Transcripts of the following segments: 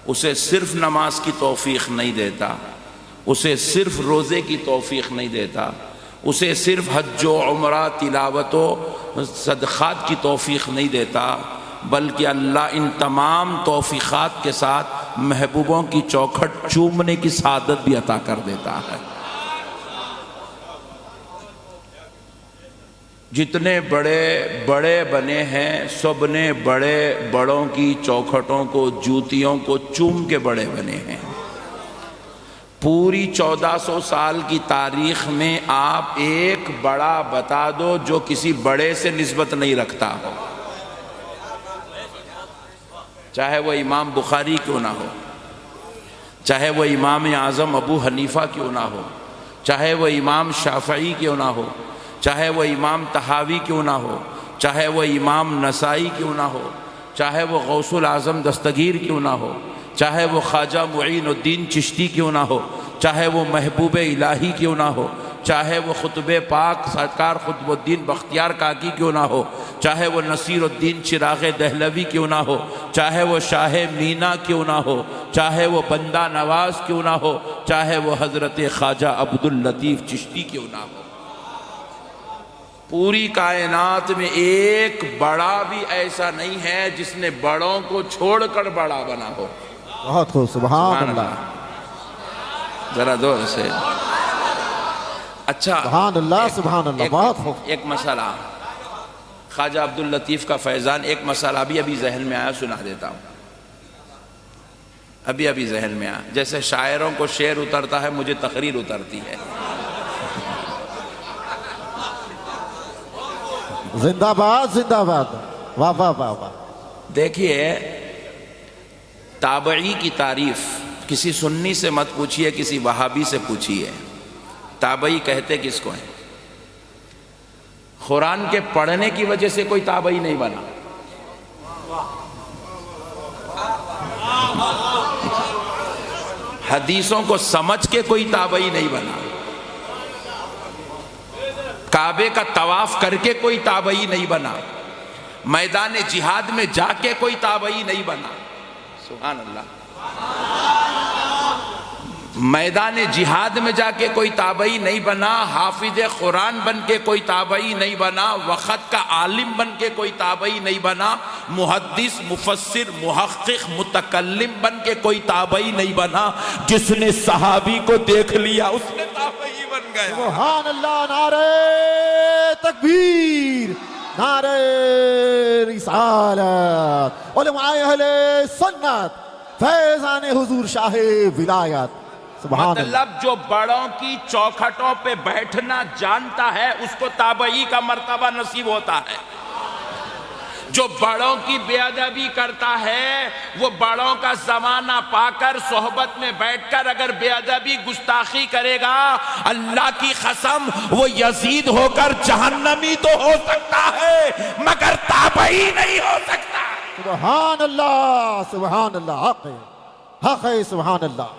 اسے صرف نماز کی توفیق نہیں دیتا، اسے صرف روزے کی توفیق نہیں دیتا، اسے صرف حج و عمرہ تلاوت و صدقات کی توفیق نہیں دیتا، بلکہ اللہ ان تمام توفیقات کے ساتھ محبوبوں کی چوکھٹ چومنے کی سعادت بھی عطا کر دیتا ہے۔ جتنے بڑے بڑے بنے ہیں سب نے بڑوں کی چوکھٹوں کو، جوتیوں کو چوم کے بڑے بنے ہیں۔ پوری 1400 سال کی تاریخ میں آپ ایک بڑا بتا دو جو کسی بڑے سے نسبت نہیں رکھتا ہو، چاہے وہ امام بخاری کیوں نہ ہو، چاہے وہ امام اعظم ابو حنیفہ کیوں نہ ہو، چاہے وہ امام شافعی کیوں نہ ہو، چاہے وہ امام طحاوی کیوں نہ ہو، چاہے وہ امام نسائی کیوں نہ ہو، چاہے وہ غوث العظم دستگیر کیوں نہ ہو، چاہے وہ خواجہ معین الدین چشتی کیوں نہ ہو، چاہے وہ محبوب الہی کیوں نہ ہو، چاہے وہ خطب پاک سرکار قطب الدین بختیار کاکی کیوں نہ ہو، چاہے وہ نصیر الدین چراغ دہلوی کیوں نہ ہو، چاہے وہ شاہ مینا کیوں نہ ہو، چاہے وہ بندہ نواز کیوں نہ ہو، چاہے وہ حضرت خواجہ عبداللطیف چشتی کیوں نہ ہو، پوری کائنات میں ایک بڑا بھی ایسا نہیں ہے جس نے بڑوں کو چھوڑ کر بڑا بنا ہو۔ بہت خوب، سبحان اللہ، ذرا دور سے اچھا، سبحان اللہ، سبحان اللہ، بہت خوب۔ ایک مسئلہ خواجہ عبداللطیف کا فیضان، ایک مسئلہ ابھی ذہن میں آیا، سنا دیتا ہوں، ابھی ذہن میں آیا۔ جیسے شاعروں کو شعر اترتا ہے، مجھے تقریر اترتی ہے۔ زندہ باد، زندہ باد، واہ واہ واہ واہ۔ دیکھیے، تابعی کی تعریف کسی سنی سے مت پوچھئے، کسی وہابی سے پوچھئے، تابعی کہتے کس کو ہیں؟ قرآن کے پڑھنے کی وجہ سے کوئی تابعی نہیں بنا، حدیثوں کو سمجھ کے کوئی تابعی نہیں بنا، کعبے کا طواف کر کے کوئی تابعی نہیں بنا، میدان جہاد میں جا کے کوئی تابعی نہیں بنا، سبحان اللہ، میدان جہاد میں جا کے کوئی تابعی نہیں بنا، حافظ قرآن بن کے کوئی تابعی نہیں بنا، وقت کا عالم بن کے کوئی تابعی نہیں بنا، محدث، مفسر، محقق، متکلم بن کے کوئی تابعی نہیں بنا، جس نے صحابی کو دیکھ لیا اس نے تابعی بن گیا۔ سبحان اللہ، نعرہ تکبیر، نعرہ رسالت، علماء اہل سنت، فیضان حضور شاہ ولایت، سبحان اللہ۔ مطلب جو بڑوں کی چوکھٹوں پہ بیٹھنا جانتا ہے اس کو تابعی کا مرتبہ نصیب ہوتا ہے، جو بڑوں کی بے ادبی کرتا ہے وہ بڑوں کا زمانہ پا کر صحبت میں بیٹھ کر اگر بے ادبی گستاخی کرے گا، اللہ کی قسم وہ یزید ہو کر جہنمی تو ہو سکتا ہے مگر تابعی نہیں ہو سکتا۔ سبحان اللہ، سبحان اللہ، حق ہے، حق ہے، سبحان اللہ۔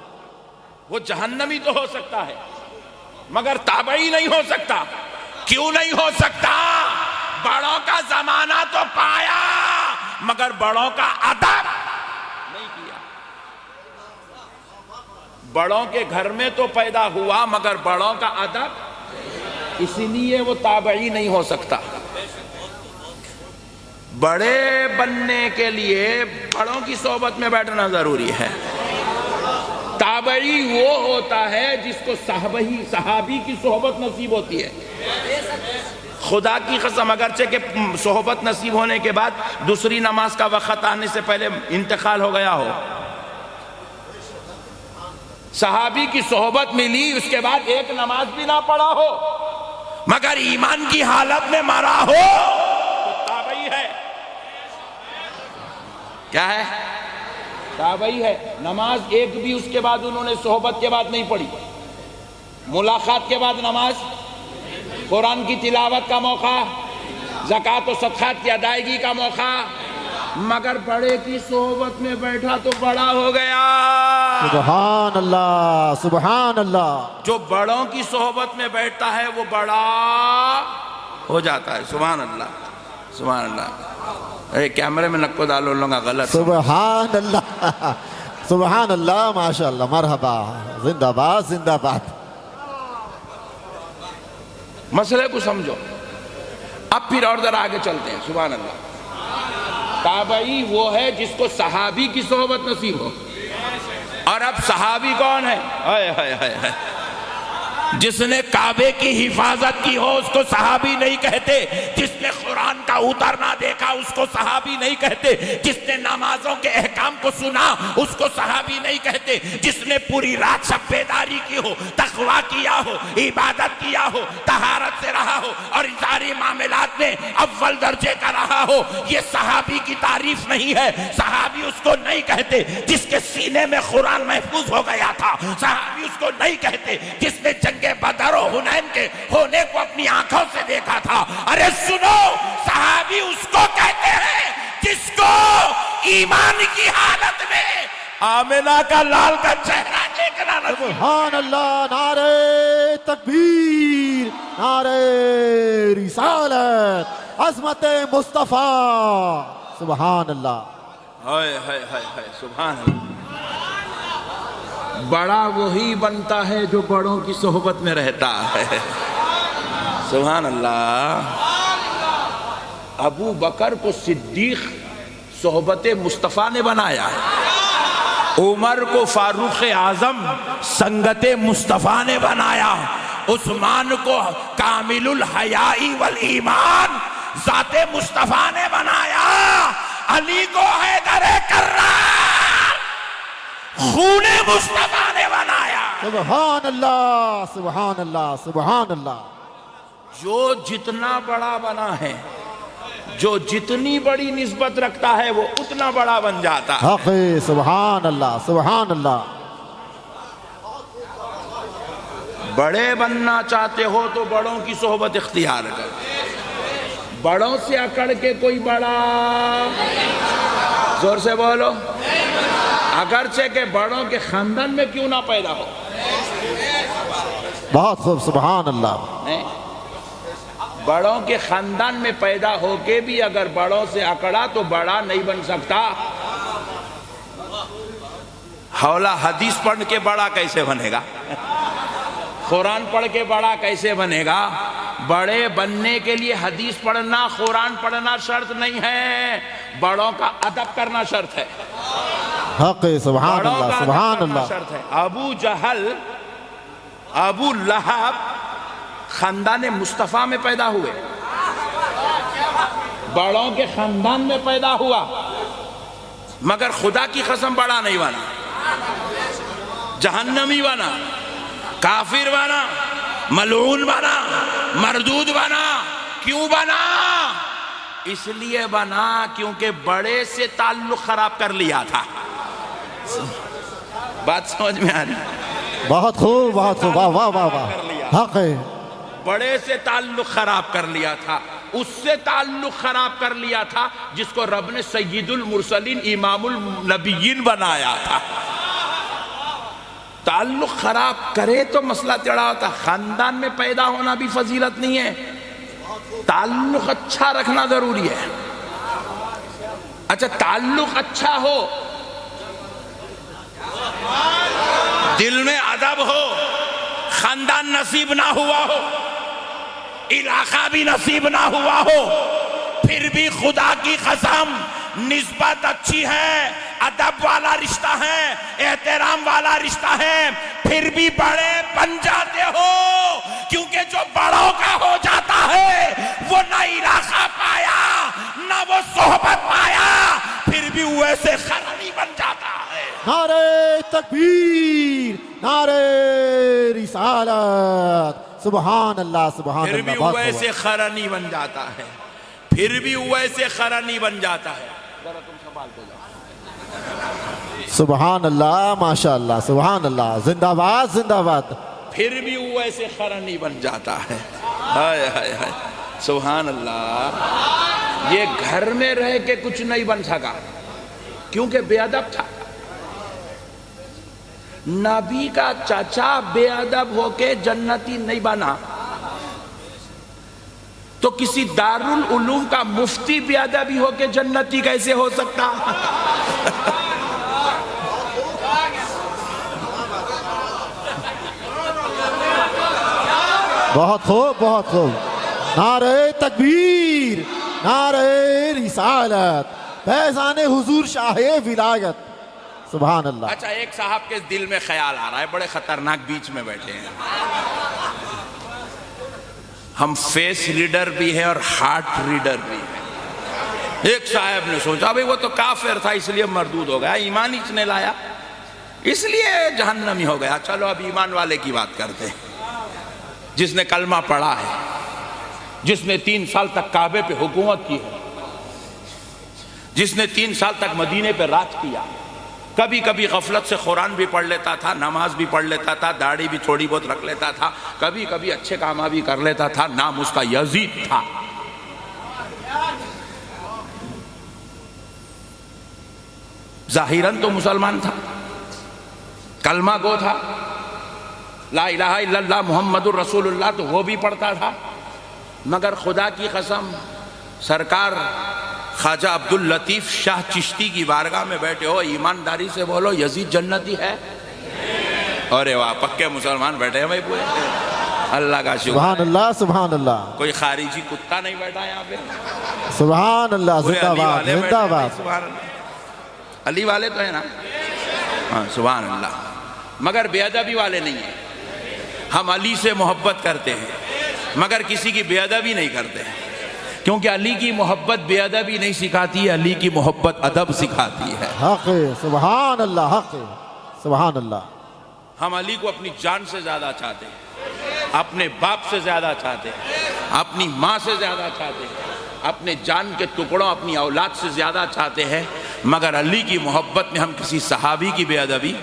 وہ جہنمی تو ہو سکتا ہے مگر تابعی نہیں ہو سکتا۔ کیوں نہیں ہو سکتا؟ بڑوں کا زمانہ تو پایا مگر بڑوں کا ادب نہیں کیا، بڑوں کے گھر میں تو پیدا ہوا مگر بڑوں کا ادب، اسی لیے وہ تابعی نہیں ہو سکتا۔ بڑے بننے کے لیے بڑوں کی صحبت میں بیٹھنا ضروری ہے۔ تابعی وہ ہوتا ہے جس کو صحابی کی صحبت نصیب ہوتی ہے۔ خدا کی قسم، اگرچہ کہ صحبت نصیب ہونے کے بعد دوسری نماز کا وقت آنے سے پہلے انتقال ہو گیا ہو، صحابی کی صحبت ملی اس کے بعد ایک نماز بھی نہ پڑھا ہو مگر ایمان کی حالت میں مرا ہو تو تابعی ہے۔ کیا ہے؟ تابعی ہے۔ نماز ایک بھی اس کے بعد انہوں نے صحبت کے بعد نہیں پڑھی، ملاقات کے بعد نماز، قرآن کی تلاوت کا موقع، زکوٰۃ و صدقات کی ادائیگی کا موقع، مگر بڑے کی صحبت میں بیٹھا تو بڑا ہو گیا۔ سبحان اللہ، سبحان اللہ۔ جو بڑوں کی صحبت میں بیٹھتا ہے وہ بڑا ہو جاتا ہے۔ سبحان اللہ، سبحان اللہ۔ کیمرے میں نکو ڈالو لوگا غلط۔ سبحان اللہ، سبحان اللہ ماشاء اللہ مرحبا زندہ باد زندہ باد مسئلے کو سمجھو اب پھر اور ذرا آگے چلتے ہیں سبحان اللہ تابعی وہ ہے جس کو صحابی کی صحبت نصیب ہو اور اب صحابی کون ہے ہائے ہائے ہائے ہائے جس نے کعبے کی حفاظت کی ہو اس کو صحابی نہیں کہتے جس نے قرآن کا اترنا دیکھا اس کو صحابی نہیں کہتے جس نے نمازوں کے احکام کو سنا اس کو صحابی نہیں کہتے جس نے پوری رات شب بیداری کی ہو تقویٰ کیا ہو عبادت کیا ہو طہارت سے رہا ہو اور ساری معاملات میں اول درجے کا رہا ہو یہ صحابی کی تعریف نہیں ہے صحابی اس کو نہیں کہتے جس کے سینے میں قرآن محفوظ ہو گیا تھا صحابی اس کو نہیں کہتے جس نے جنگ بدر و حنین کے ہونے کو اپنی آنکھوں سے دیکھا تھا ارے سنو صحابی اس کو کہتے ہیں جس کو ایمان کی حالت میں آمنہ کا لال کا چہرہ دیکھنا نصیب سبحان اللہ نعرہ تکبیر نعرہ رسالت عظمت مصطفیٰ سبحان اللہ ہائے ہائے ہائے ہائے سبحان اللہ بڑا وہی بنتا ہے جو بڑوں کی صحبت میں رہتا ہے سبحان اللہ ابو بکر کو صدیق صحبت مصطفیٰ نے بنایا ہے عمر کو فاروق اعظم سنگت مصطفیٰ نے بنایا عثمان کو کامل الحیاء والایمان ذات مصطفیٰ نے بنایا علی کو حیدر کرار خون مصطفیٰ نے بنایا سبحان اللہ سبحان اللہ سبحان اللہ جو جتنا بڑا بنا ہے جو جتنی بڑی نسبت رکھتا ہے وہ اتنا بڑا بن جاتا ہے حق سبحان اللہ سبحان اللہ بڑے بننا چاہتے ہو تو بڑوں کی صحبت اختیار کرو بڑوں سے اکڑ کے کوئی بڑا زور سے بولو اگرچہ کہ بڑوں کے خاندان میں کیوں نہ پیدا ہو بہت خوب سبحان اللہ بڑوں کے خاندان میں پیدا ہو کے بھی اگر بڑوں سے اکڑا تو بڑا نہیں بن سکتا حوالہ حدیث پڑھ کے بڑا کیسے بنے گا قرآن پڑھ کے بڑا کیسے بنے گا بڑے بننے کے لیے حدیث پڑھنا قرآن پڑھنا شرط نہیں ہے بڑوں کا ادب کرنا شرط ہے حق سبحان اللہ سبحان اللہ شرط ہے ابو جہل ابو لہب خاندان مصطفیٰ میں پیدا ہوئے بڑوں کے خاندان میں پیدا ہوا مگر خدا کی قسم بڑا نہیں بنا جہنمی بنا کافر بنا ملعون بنا مردود بنا کیوں بنا اس لیے بنا کیونکہ بڑے سے تعلق خراب کر لیا تھا بات سمجھ میں آ رہی بہت خوب واہ واہ واہ واہ حق ہے بڑے سے تعلق خراب کر لیا تھا اس سے تعلق خراب کر لیا تھا جس کو رب نے سید المرسلین امام النبیین بنایا تھا تعلق خراب کرے تو مسئلہ ٹیڑھا ہوتا خاندان میں پیدا ہونا بھی فضیلت نہیں ہے تعلق اچھا رکھنا ضروری ہے اچھا تعلق اچھا ہو دل میں ادب ہو خاندان نصیب نہ ہوا ہو علاقہ بھی نصیب نہ ہوا ہو پھر بھی خدا کی قسم نسبت اچھی ہے ادب والا رشتہ ہے احترام والا رشتہ ہے پھر بھی بڑے بن جاتے ہو کیونکہ جو بڑوں کا ہو جاتا ہے وہ نہ علاقہ پایا نہ وہ صحبت پایا پھر بھی ویسے خرابی بن جاتا ہے نعرہ تکبیر نعرہ رسالت سبحان اللہ سبحان پھر اللہ بھی ویسے خرانی بن جاتا ہے پھر بھی ویسے خرانی بن جاتا ہے ذرا تم سنبھال کے جاؤ سبحان اللہ ماشاء اللہ سبحان اللہ زندہ باد زندہ باد پھر بھی ویسے خرانی بن جاتا ہے ہائے ہائے ہائے سبحان اللہ یہ گھر میں رہ کے کچھ نہیں بن سکا کیونکہ بے ادب تھا نبی کا چاچا بے ادب ہو کے جنتی نہیں بنا تو کسی دارالعلوم کا مفتی بے ادبی ہو کے جنتی کیسے ہو سکتا بہت خوب، بہت خوب. نعرہ تکبیر، نعرہ رسالت، فیضان حضور شاہ ولایت. سبحان اللہ. اچھا، ایک صاحب کے دل میں خیال آ رہا ہے، بڑے خطرناک بیچ میں بیٹھے ہیں. ہم فیس ریڈر بھی ہیں اور ہارٹ ریڈر بھی ہیں. ایک صاحب نے سوچا بھئی وہ تو کافر تھا اس لیے مردود ہو گیا، ایمان ہی نے لایا اس لیے جہنمی ہو گیا. چلو اب ایمان والے کی بات کرتے ہیں، جس نے کلمہ پڑھا ہے، جس نے 3 سال تک کعبے پہ حکومت کی ہے، جس نے 3 سال تک مدینے پہ راج کیا. کبھی کبھی غفلت سے قرآن بھی پڑھ لیتا تھا، نماز بھی پڑھ لیتا تھا، داڑھی بھی تھوڑی بہت رکھ لیتا تھا، کبھی کبھی اچھے کام بھی کر لیتا تھا. نام اس کا یزید تھا. ظاہراً تو مسلمان تھا، کلمہ گو تھا، لا الہ الا اللہ محمد الرسول اللہ تو وہ بھی پڑھتا تھا. مگر خدا کی قسم، سرکار خواجہ عبداللطیف شاہ چشتی کی بارگاہ میں بیٹھے ہو، ایمانداری سے بولو یزید جنتی ہے؟ ارے واہ، پکے مسلمان بیٹھے ہیں بھائی پورے. اللہ کا شکر. سبحان اللہ، سبحان اللہ. کوئی خارجی کتا نہیں بیٹھا یہاں پہ. سبحان اللہ، زندہ باد، زندہ باد. سبحان اللہ. علی والے تو ہیں نا؟ ہاں سبحان اللہ. مگر بے ادبی والے نہیں ہیں. ہم علی سے محبت کرتے ہیں مگر کسی کی بے ادبی نہیں کرتے ہیں، کیونکہ علی کی محبت بے ادبی نہیں سکھاتی ہے، علی کی محبت ادب سکھاتی ہے. حق، سبحان اللہ، حق، سبحان اللہ. ہم علی کو اپنی جان سے زیادہ چاہتے ہیں، اپنے باپ سے زیادہ چاہتے ہیں، اپنی ماں سے زیادہ چاہتے ہیں، اپنے جان کے ٹکڑوں اپنی اولاد سے زیادہ چاہتے ہیں. مگر علی کی محبت میں ہم کسی صحابی کی بے ادبی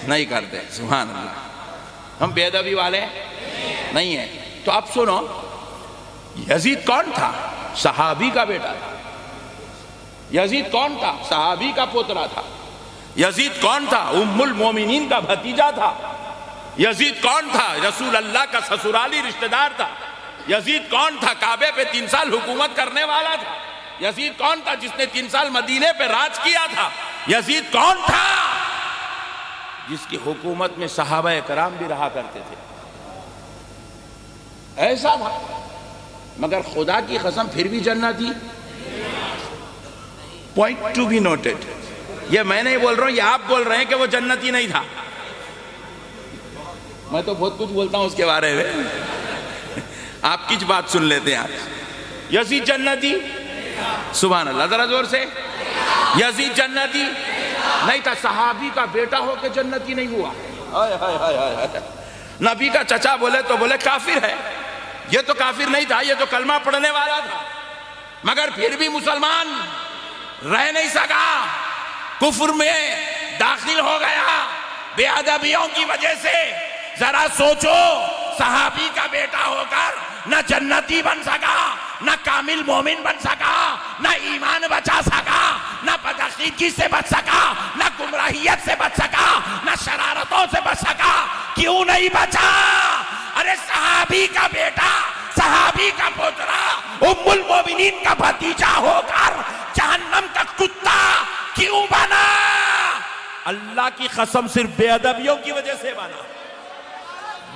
نہیں کرتے. سبحان اللہ. ہم بے ادبی والے نہیں ہیں. تو اب سنو، یزید کون تھا؟ صحابی کا بیٹا تھا. یزید کون تھا؟ صحابی کا پوترا تھا. یزید کون تھا؟ ام المومنین کا بھتیجا تھا. یزید کون تھا؟ رسول اللہ کا سسرالی رشتہ دار تھا. یزید کون تھا؟ کعبے پہ 3 سال حکومت کرنے والا تھا. یزید کون تھا؟ جس نے 3 سال مدینے پہ راج کیا تھا. یزید کون تھا؟ جس کی حکومت میں صحابہ کرام بھی رہا کرتے تھے. ایسا تھا. مگر خدا کی قسم پھر بھی جنتی. Point to be noted. یہ میں نہیں بول رہا ہوں، یہ آپ بول رہے ہیں کہ وہ جنتی نہیں تھا. میں تو بہت کچھ بولتا ہوں اس کے بارے میں، آپ کچھ بات سن لیتے ہیں. آج یزید جنتی؟ سبحان اللہ. ذرا زور سے. یزید جنتی نہیں تھا. صحابی کا بیٹا ہو کے جنتی نہیں ہوا. نبی کا چچا بولے تو بولے کافر ہے. یہ تو کافر نہیں تھا، یہ تو کلمہ پڑھنے والا تھا. مگر پھر بھی مسلمان رہ نہیں سکا، کفر میں داخل ہو گیا بے ادبیوں کی وجہ سے. ذرا سوچو، صحابی کا بیٹا ہو کر نہ جنتی بن سکا، نہ کامل مومن بن سکا، نہ ایمان بچا سکا، نہ بدعقیدگی سے بچ سکا، نہ گمراہیت سے بچ سکا، نہ شرارتوں سے بچ سکا. کیوں نہیں بچا؟ ارے صحابی کا بیٹا، صحابی کا پوترا، ام المومنین کا بھتیجا ہو کر جہنم کا کتا کیوں بنا؟ اللہ کی قسم صرف بے ادبیوں کی وجہ سے بنا،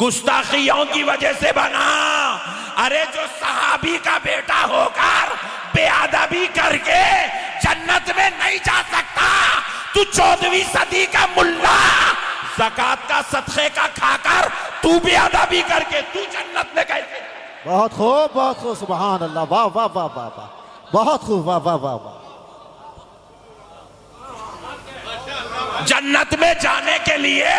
گستاخیوں کی وجہ سے بنا. ارے جو صحابی کا بیٹا ہو کر بے ادبی کر کے جنت میں نہیں جا سکتا، تو 14ویں صدی کا ملا زکوٰۃ کا صدقے کا کھا کر تو بے ادبی کر کے تو جنت میں کیسے؟ بہت خوب، بہت خوب. سبحان اللہ. واہ واہ واہ واہ واہ. بہت خوب. واہ واہ واہ واہ. جنت میں جانے کے لیے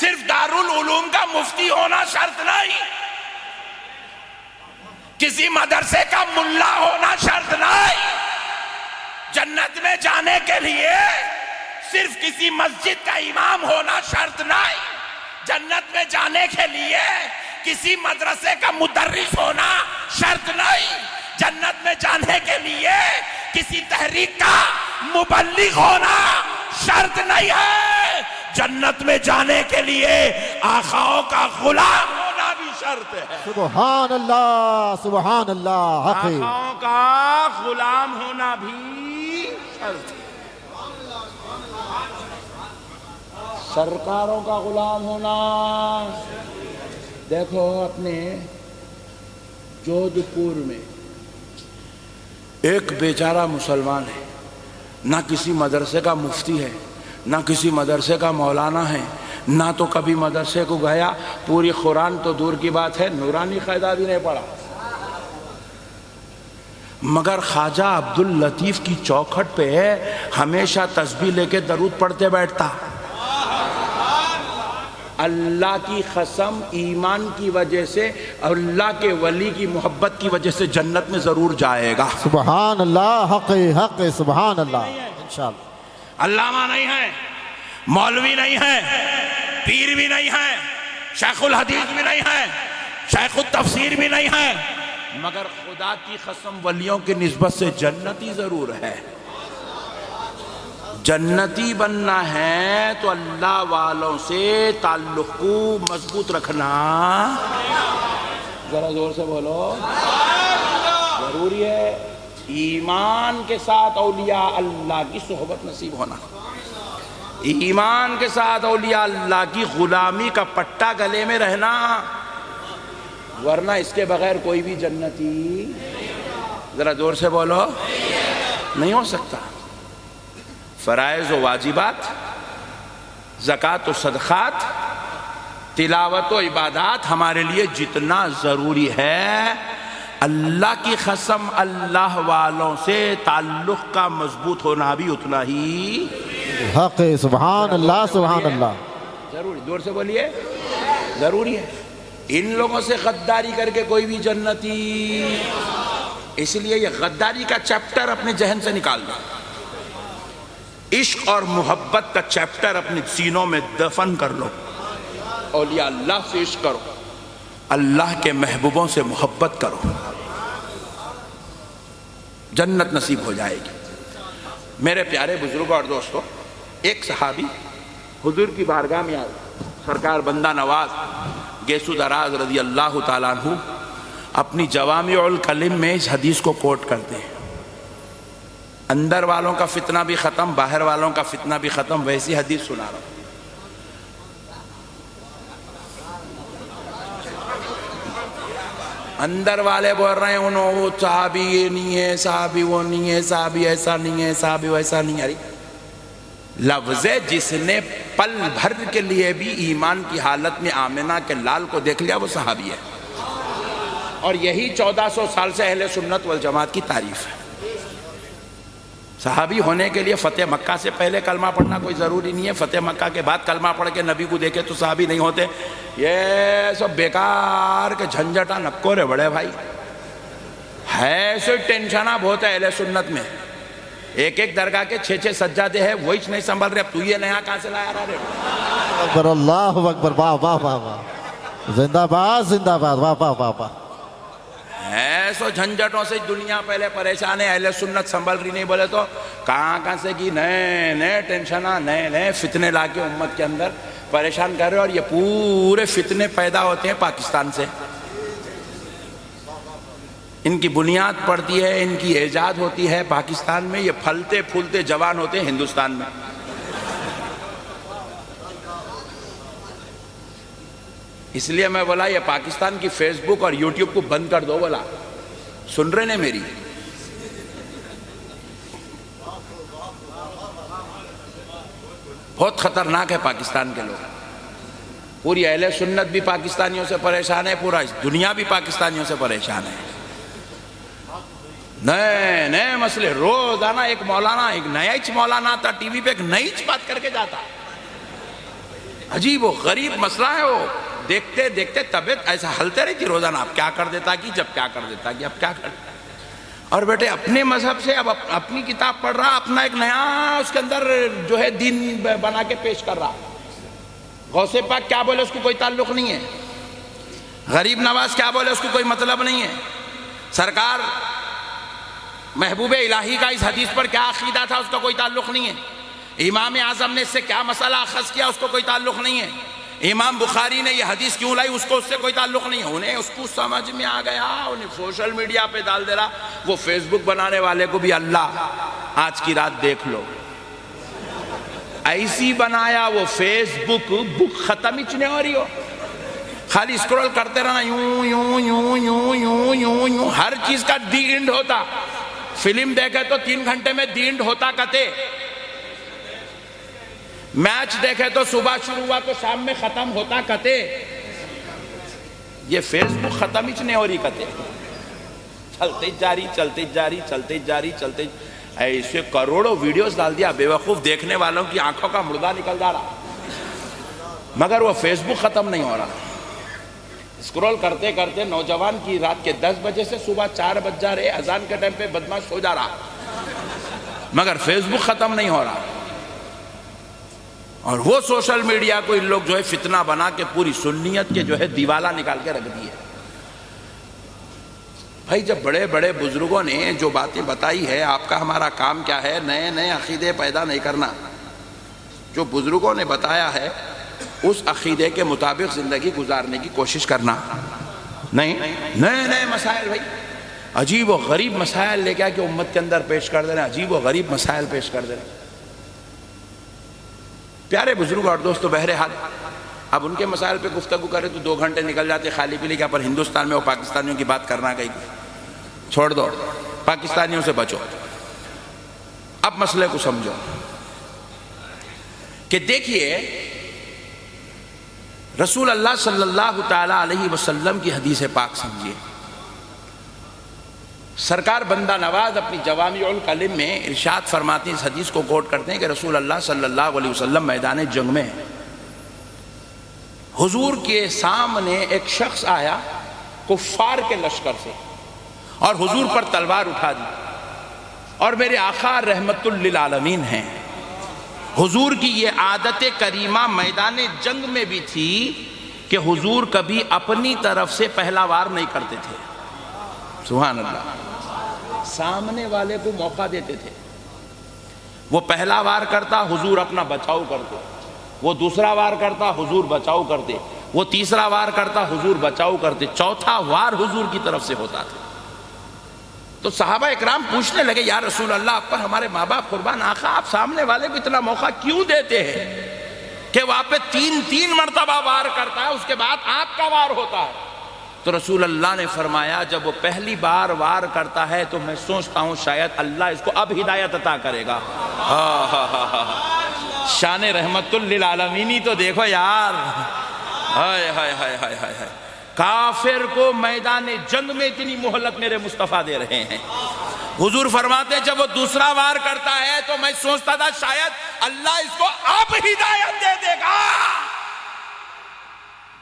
صرف دارالعلوم کا مفتی ہونا شرط نہیں، کسی مدرسے کا ملا ہونا شرط نہیں. جنت میں جانے کے لیے صرف کسی مسجد کا امام ہونا شرط نہیں. جنت میں جانے کے لیے کسی مدرسے کا مدرس ہونا شرط نہیں. جنت میں جانے کے لیے کسی تحریک کا مبلغ ہونا شرط نہیں ہے. جنت میں جانے کے لیے آقاؤں کا غلام ہونا بھی شرط ہے. سبحان اللہ، سبحان اللہ. حق. آقاؤں کا غلام ہونا بھی شرط ہے. سرکاروں کا غلام ہونا. دیکھو اپنے جودھ پور میں ایک بیچارہ مسلمان ہے، نہ کسی مدرسے کا مفتی ہے، نہ کسی مدرسے کا مولانا ہے، نہ تو کبھی مدرسے کو گیا، پوری قرآن تو دور کی بات ہے نورانی قاعدہ بھی نہیں پڑھا، مگر خواجہ عبداللطیف کی چوکھٹ پہ ہمیشہ تسبیح لے کے درود پڑھتے بیٹھتا۔ اللہ کی قسم ایمان کی وجہ سے، اللہ کے ولی کی محبت کی وجہ سے جنت میں ضرور جائے گا۔ سبحان اللہ، حق حق، سبحان اللہ، انشاءاللہ۔ علامہ نہیں ہے، مولوی نہیں ہے، پیر بھی نہیں ہے، شیخ الحدیث بھی نہیں ہے، شیخ التفسیر بھی نہیں ہے، مگر خدا کی قسم ولیوں کی نسبت سے جنتی ضرور ہے۔ جنتی بننا ہے تو اللہ والوں سے تعلق کو مضبوط رکھنا ذرا زور سے بولو ضروری ہے۔ ایمان کے ساتھ اولیاء اللہ کی صحبت نصیب ہونا، ایمان کے ساتھ اولیاء اللہ کی غلامی کا پٹا گلے میں رہنا، ورنہ اس کے بغیر کوئی بھی جنتی، ذرا زور سے بولو، نہیں ہو سکتا۔ فرائض و واجبات، زکوٰۃ و صدقات، تلاوت و عبادات ہمارے لیے جتنا ضروری ہے، اللہ کی قسم اللہ والوں سے تعلق کا مضبوط ہونا بھی اتنا ہی حق، سبحان اللہ، سبحان اللہ، ضروری۔ دور سے بولیے، ضروری ہے۔ ان لوگوں سے غداری کر کے کوئی بھی جنتی، اس لیے یہ غداری کا چیپٹر اپنے ذہن سے نکال دو، عشق اور محبت کا چیپٹر اپنے سینوں میں دفن کر لو، اولیاء اللہ سے عشق کرو، اللہ کے محبوبوں سے محبت کرو، جنت نصیب ہو جائے گی۔ میرے پیارے بزرگوں اور دوستوں، ایک صحابی حضور کی بارگاہ میں آئے، سرکار بندہ نواز گیسو دراز رضی اللہ تعالیٰ عنہ اپنی جوامع الکلم میں اس حدیث کو کوٹ کرتے ہیں، اندر والوں کا فتنہ بھی ختم، باہر والوں کا فتنہ بھی ختم، ویسی حدیث سنا رہا ہوں۔ اندر والے بول رہے ہیں انہوں وہ صحابی یہ نہیں ہے، صحابی وہ نہیں ہے، صحابی ایسا نہیں ہے، صحابی ویسا نہیں ہے۔ لفظ جس نے پل بھر کے لیے بھی ایمان کی حالت میں آمنہ کے لال کو دیکھ لیا وہ صحابی ہے، اور یہی 1400 سال سے اہل سنت والجماعت کی تعریف ہے۔ صحابی ہونے کے لیے فتح مکہ سے پہلے کلمہ پڑھنا کوئی ضروری نہیں ہے، فتح مکہ کے بعد کلمہ پڑھ کے نبی کو دیکھے تو صحابی نہیں ہوتے۔ یہ سب بیکار کے جھنجھٹا نکو رے بڑے بھائی، ہے سو ٹینشنہ بہت ہے اہل سنت میں، ایک ایک درگاہ کے 6 سجادے ہیں، وہی نہیں سنبھل رہے، اب تو یہ نیا کہاں سے لایا رہا رہے؟ اکبر، اللہ اکبر، واہ واہ واہ واہ، زندہ باد، زندہ باد، واہ واہ واہ واہ۔ ایسو جھنجھٹوں سے دنیا پہلے پریشان ہے، اہل سنت سنبھل رہی نہیں، بولے تو کہاں سے کی نئے ٹینشنہ، نئے فتنے لا کے امت کے اندر پریشان کر رہے، اور یہ پورے فتنے پیدا ہوتے ہیں پاکستان سے، ان کی بنیاد پڑتی ہے، ان کی ایجاد ہوتی ہے پاکستان میں، یہ پھلتے پھولتے جوان ہوتے ہیں ہندوستان میں۔ اس لیے میں بولا یہ پاکستان کی فیس بک اور یوٹیوب کو بند کر دو، بولا سن رہے نے میری؟ بہت خطرناک ہے پاکستان کے لوگ، پوری اہل سنت بھی پاکستانیوں سے پریشان ہے، پورا دنیا بھی پاکستانیوں سے پریشان ہے، نئے مسئلے روزانہ، ایک مولانا، ایک نیا مولانا آتا ٹی وی پہ، ایک نئی بات کر کے جاتا، عجیب و غریب مسئلہ ہے وہ، دیکھتے دیکھتے طبیعت ایسا ہلتے رہتی روزانہ، اب کیا کر دیتا کہ جب کیا کر دیتا کہ اب کیا کر دیتا۔ اور بیٹے اپنے مذہب سے اب اپنی کتاب پڑھ رہا، اپنا ایک نیا اس کے اندر جو ہے دین بنا کے پیش کر رہا، غوث پاک کیا بولے اس کو کوئی تعلق نہیں ہے، غریب نواز کیا بولے اس کو کوئی مطلب نہیں ہے، سرکار محبوب الہی کا اس حدیث پر کیا عقیدہ تھا اس کا کوئی تعلق نہیں ہے، امام اعظم نے اس سے کیا مسئلہ اخذ کیا اس کو کوئی تعلق نہیں ہے، امام بخاری نے یہ حدیث کیوں لائی اس کو اس سے کوئی تعلق نہیں ہے، انہیں اس کو سمجھ میں آ گیا، انہیں سوشل میڈیا پہ ڈال دے رہا، وہ فیس بک بنانے والے کو بھی اللہ آج کی رات دیکھ لو، ایسی بنایا وہ فیس بک ختم ہی نہیں ہو رہی ہو، خالی اسکرول کرتے رہنا یوں یوں یوں یوں یوں یوں یوں، ہر چیز کا دی اینڈ ہوتا. فلم دیکھے تو 3 گھنٹے میں دی اینڈ ہوتا کتے. میچ دیکھے تو صبح شروع ہوا تو شام میں ختم ہوتا کتے. یہ فیس بک ختم ہی نہیں ہو رہی کتے. چلتے جاری چلتے جاری چلتے جاری چلتے، ایسے کروڑوں ویڈیوز ڈال دیا، بے وقوف دیکھنے والوں کی آنکھوں کا مردہ نکل جا رہا، مگر وہ فیس بک ختم نہیں ہو رہا. اسکرول کرتے کرتے نوجوان کی رات کے 10 بجے سے صبح 4 بج جا رہے، اذان کے ٹائم پہ بدماش ہو جا رہا، مگر فیس بک ختم نہیں ہو رہا. اور وہ سوشل میڈیا کو ان لوگ جو ہے فتنہ بنا کے پوری سنیت کے جو ہے دیوالا نکال کے رکھ دی ہے. بھائی جب بڑے بڑے بزرگوں نے جو باتیں بتائی ہے، آپ کا ہمارا کام کیا ہے؟ نئے نئے عقیدے پیدا نہیں کرنا. جو بزرگوں نے بتایا ہے اس عقیدے کے مطابق زندگی گزارنے کی کوشش کرنا. نہیں نئے نئے مسائل، بھائی عجیب و غریب مسائل لے کے آ کے امت کے اندر پیش کر دے رہے ہیں، عجیب و غریب مسائل پیش کر دے رہے ہیں. پیارے بزرگ اور دوستو، بہرحال اب ان کے مسائل پہ گفتگو کرے تو 2 گھنٹے نکل جاتے خالی پیلی کے. پر ہندوستان میں وہ پاکستانیوں کی بات کرنا گئی، چھوڑ دو، پاکستانیوں سے بچو. اب مسئلے کو سمجھو کہ دیکھیے رسول اللہ صلی اللہ تعالی علیہ وسلم کی حدیث پاک سمجھیے. سرکار بندہ نواز اپنی جوامع الکلم میں ارشاد فرماتے ہیں، اس حدیث کو کوٹ کرتے ہیں کہ رسول اللہ صلی اللہ علیہ وسلم میدان جنگ میں ہیں. حضور کے سامنے ایک شخص آیا کفار کے لشکر سے اور حضور پر تلوار اٹھا دی. اور میرے آقا رحمت للعالمین ہیں، حضور کی یہ عادت کریمہ میدان جنگ میں بھی تھی کہ حضور کبھی اپنی طرف سے پہلا وار نہیں کرتے تھے. سبحان اللہ، سامنے والے کو موقع دیتے تھے. وہ پہلا وار کرتا، حضور اپنا بچاؤ کرتے. وہ دوسرا وار کرتا، حضور بچاؤ کرتے. وہ تیسرا وار کرتا، حضور بچاؤ کرتے. چوتھا وار حضور کی طرف سے ہوتا تھا. تو صحابہ اکرام پوچھنے لگے، یا رسول اللہ، آپ پر ہمارے ماں باپ قربان، آقا آپ سامنے والے کو اتنا موقع کیوں دیتے ہیں کہ وہاں پہ 3 مرتبہ وار کرتا ہے، اس کے بعد آپ کا وار ہوتا ہے؟ تو رسول اللہ نے فرمایا، جب وہ پہلی بار وار کرتا ہے تو میں سوچتا ہوں شاید اللہ اس کو اب ہدایت عطا کرے گا. شان رحمت للعالمینی تو دیکھو یار. ہائے ہائے ہائے ہائے ہائے، کافر کو میدان جنگ میں اتنی مہلت میرے مصطفیٰ دے رہے ہیں. حضور فرماتے ہیں جب وہ دوسرا وار کرتا ہے تو میں سوچتا تھا شاید اللہ اس کو اب ہدایت دے دے گا.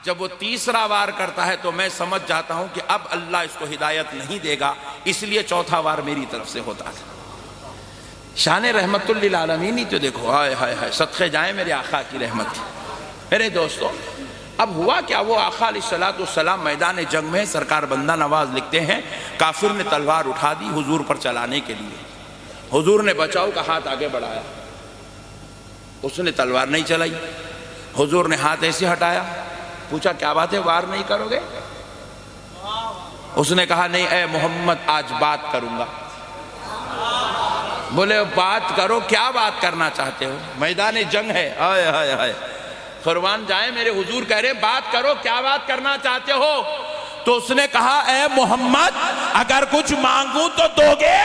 جب وہ تیسرا وار کرتا ہے تو میں سمجھ جاتا ہوں کہ اب اللہ اس کو ہدایت نہیں دے گا، اس لیے چوتھا وار میری طرف سے ہوتا تھا. شان رحمت للعالمین تو دیکھو، ہائے ہائے ہائے، صدقے جائیں میرے آقا کی رحمت. میرے دوستو، اب ہوا کیا؟ وہ آقا علیہ السلام میدان جنگ میں، سرکار بندہ نواز لکھتے ہیں، کافر نے تلوار اٹھا دی حضور پر چلانے کے لیے. حضور نے بچاؤ کا ہاتھ آگے بڑھایا، اس نے تلوار نہیں چلائی. حضور نے ہاتھ ایسے ہٹایا، پوچھا کیا بات ہے، وار نہیں کرو گے؟ اس نے کہا نہیں اے محمد، آج بات کروں گا. بولے بات کرو، کیا بات کرنا چاہتے ہو؟ میدان جنگ ہے. ہائے ہائے ہائے، قربان جائیں میرے حضور کہہ رہے بات کرو، کیا بات کرنا چاہتے ہو؟ تو اس نے کہا اے محمد، اگر کچھ مانگوں تو دو گے؟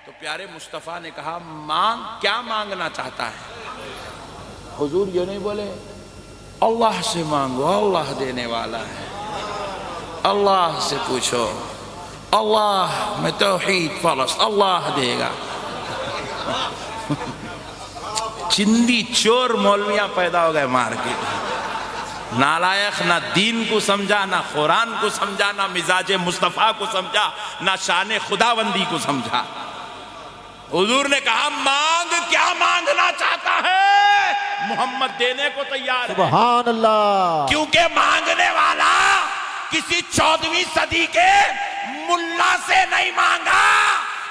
تو پیارے مصطفیٰ نے کہا مانگ، کیا مانگنا چاہتا ہے؟ حضور یہ نہیں بولے اللہ سے مانگو، اللہ دینے والا ہے، اللہ سے پوچھو، اللہ میں توحید پرست، اللہ دے گا. چندی چور مولویاں پیدا ہو گئے مارکیٹ میں، نالائق، نہ دین کو سمجھا، نہ قرآن کو سمجھا، نہ مزاج مصطفیٰ کو سمجھا، نہ شان خداوندی کو سمجھا. حضور نے کہا مانگ، کیا مانگنا چاہتا ہے؟ محمد دینے کو تیار ہے. سبحان اللہ. کیونکہ مانگنے والا کسی 14ویں صدی کے ملا سے نہیں مانگا،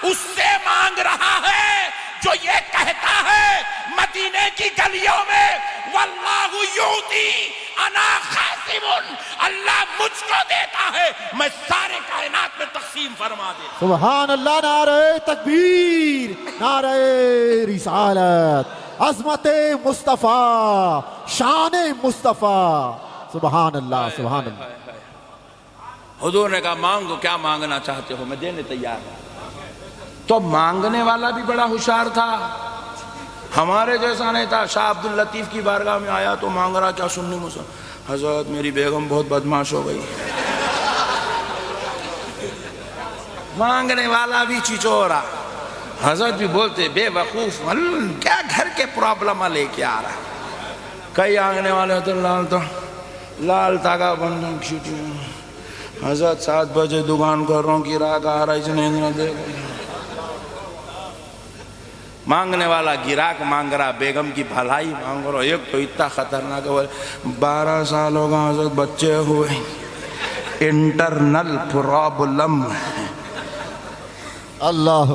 اس سے مانگ رہا ہے جو یہ کہتا ہے مدینے کی گلیوں میں واللہ یعطی انا خاسم، اللہ مجھ کو دیتا ہے، میں سارے کائنات میں تقسیم فرما دیتا. سبحان اللہ. نعرہ تکبیر، نعرہ رسالت، عظمت مصطفیٰ، شان مصطفیٰ، سبحان اللہ سبحان اللہ۔ حضور نے کہا مانگو، کیا مانگنا چاہتے ہو، میں دینے تیار ہوں۔ تو مانگنے والا بھی بڑا ہوشیار تھا، ہمارے جیسا نہیں تھا۔ شاہ عبد اللطیف کی بارگاہ میں آیا تو مانگ رہا کیا، سنی مسلم، حضرت میری بیگم بہت بدماش ہو گئی۔ مانگنے والا بھی چچورا، حضرت بھی بولتے بے وقوف، کیا گھر کے پرابلم لے کے آ رہا۔ کئی آنگنے والے ہوتے لال تاگا بندن کھیٹی، حضرت 7 بجے دکان کر رہا ہوں، گراہک آ رہا، اس نے اتنا دیکھو۔ مانگنے والا گراہک مانگ رہا، بیگم کی بھلائی مانگ رہا۔ ایک تو اتنا خطرناک ہے، 12 سال ہوگا حضرت، بچے ہوئے، انٹرنل پرابلم۔ اللہ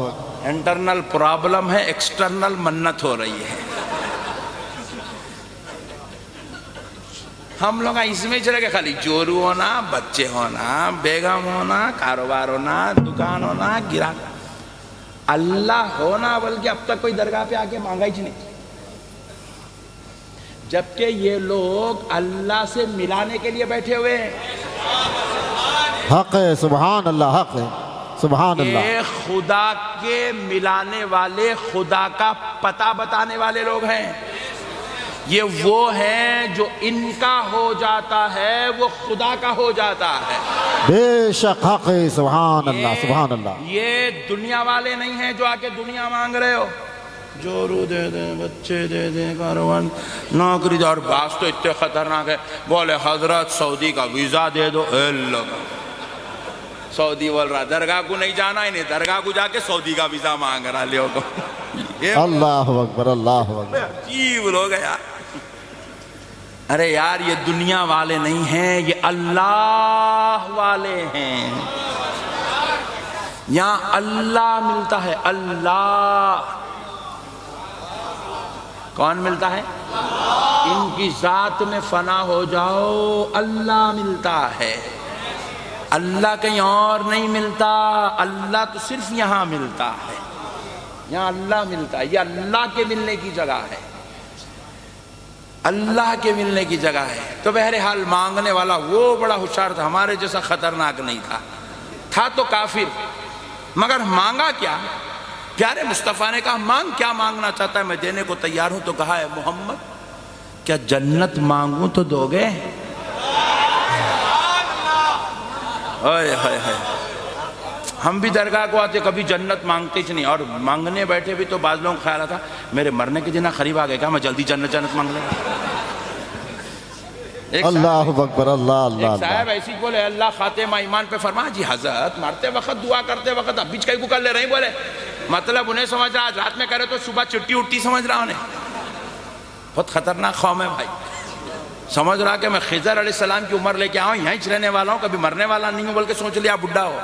انٹرنل پرابلم ہے، ایکسٹرنل منت ہو رہی ہے۔ ہم لوگ اس میں چلے گئے، خالی جورو ہونا، بچے ہونا، بیگم ہونا، کاروبار ہونا، دکان ہونا، گراہک۔ اللہ ہونا بلکہ اب تک کوئی درگاہ پہ آکے مانگا ہی نہیں، جبکہ یہ لوگ اللہ سے ملانے کے لیے بیٹھے ہوئے ہیں۔ حق ہے، سبحان اللہ، حق ہے، سبحان اللہ۔ یہ خدا کے ملانے والے، خدا کا پتہ بتانے والے لوگ ہیں۔ یہ وہ ہیں جو ان کا ہو جاتا ہے وہ خدا کا ہو جاتا ہے۔ بے شک حق ہے، سبحان اللہ سبحان اللہ۔ یہ دنیا والے نہیں ہیں جو آکے دنیا مانگ رہے ہو، جورو دے دیں، بچے دے دیں، کاروبار، نوکری دے۔ اور بعض تو اتنے خطرناک ہے، بولے حضرت سعودی کا ویزا دے دو۔ اللہ، سعودی بول رہا درگاہ کو نہیں جانا ہی نہیں، درگاہ کو جا کے سعودی کا ویزا مانگ رہا لے کو۔ اللہ اکبر، اللہ اکبر۔ عجیب لوگ ہیں یار۔ ارے یار یہ دنیا والے نہیں ہیں، یہ اللہ والے ہیں۔ یہاں اللہ ملتا ہے، اللہ۔ کون ملتا ہے؟ ان کی ذات میں فنا ہو جاؤ، اللہ ملتا ہے۔ اللہ کہیں اور نہیں ملتا، اللہ تو صرف یہاں ملتا ہے، یہاں اللہ ملتا ہے۔ یہ اللہ کے ملنے کی جگہ ہے، اللہ کے ملنے کی جگہ ہے۔ تو بہرحال مانگنے والا وہ بڑا ہوشیار تھا، ہمارے جیسا خطرناک نہیں تھا تو کافر، مگر مانگا کیا؟ پیارے مصطفیٰ نے کہا مانگ، کیا مانگنا چاہتا ہے، میں دینے کو تیار ہوں۔ تو کہا ہے محمد کیا جنت مانگوں تو دو گے؟ ہم بھی درگاہ کو آتے کبھی جنت مانگتے ہی نہیں، اور مانگنے بیٹھے بھی تو بعض لوگوں کو خیال آتا میرے مرنے کے دن قریب آ گئے کیا، میں جلدی جنت مانگ لوں۔ اللہ اکبر، اللہ اللہ۔ ایک صاحب ایسی بولے اللہ خاتمہ ایمان پہ فرما، جی حضرت مرتے وقت دعا کرتے وقت اب بیچ کئی کو کر لے رہے ہیں، بولے مطلب انہیں سمجھ رہا آج رات میں کرے تو صبح چٹی اٹھی سمجھ رہا انہیں۔ بہت خطرناک قوم ہے بھائی، سمجھ رہا کہ میں خضر علیہ السلام کی عمر لے کے آؤں، یہیں رہنے والا ہوں، کبھی مرنے والا نہیں ہوں، بلکہ سوچ لیا بڈھا ہو۔